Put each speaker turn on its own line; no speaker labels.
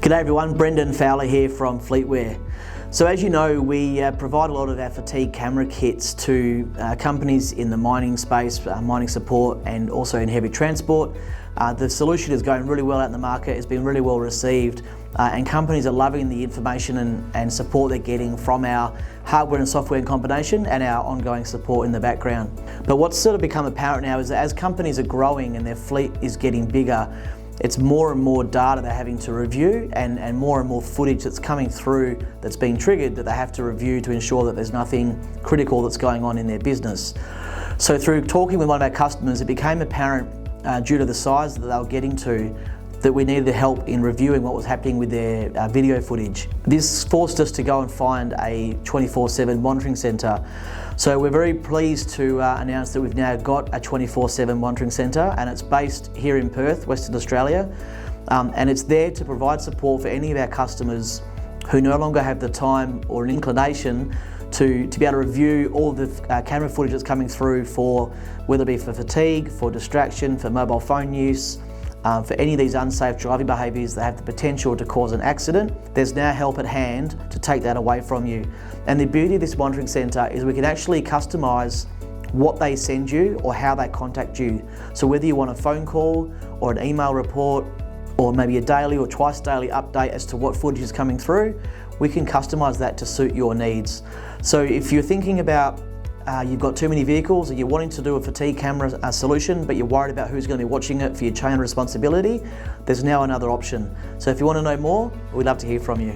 G'day everyone, Brendan Fowler here from Fleetwear. So as you know, we provide a lot of our fatigue camera kits to companies in the mining space, mining support, and also in heavy transport. The solution is going really well out in the market, it's been really well received, and companies are loving the information and support they're getting from our hardware and software in combination and our ongoing support in the background. But what's sort of become apparent now is that as companies are growing and their fleet is getting bigger, it's more and more data they're having to review and more footage that's coming through that's being triggered that they have to review to ensure that there's nothing critical that's going on in their business. So through talking with one of our customers, it became apparent due to the size that they were getting to that we needed help in reviewing what was happening with their video footage. This forced us to go and find a 24/7 monitoring centre. So we're very pleased to announce that we've now got a 24/7 monitoring centre, and it's based here in Perth, Western Australia, and it's there to provide support for any of our customers who no longer have the time or an inclination to be able to review all the camera footage that's coming through, for whether it be for fatigue, for distraction, for mobile phone use, for any of these unsafe driving behaviours that have the potential to cause an accident. There's now help at hand to take that away from you. And the beauty of this monitoring centre is we can actually customise what they send you or how they contact you. So whether you want a phone call or an email report or maybe a daily or twice daily update as to what footage is coming through, we can customise that to suit your needs. So if you're thinking about you've got too many vehicles and you're wanting to do a fatigue camera solution, but you're worried about who's going to be watching it for your chain of responsibility, there's now another option. So if you want to know more, we'd love to hear from you.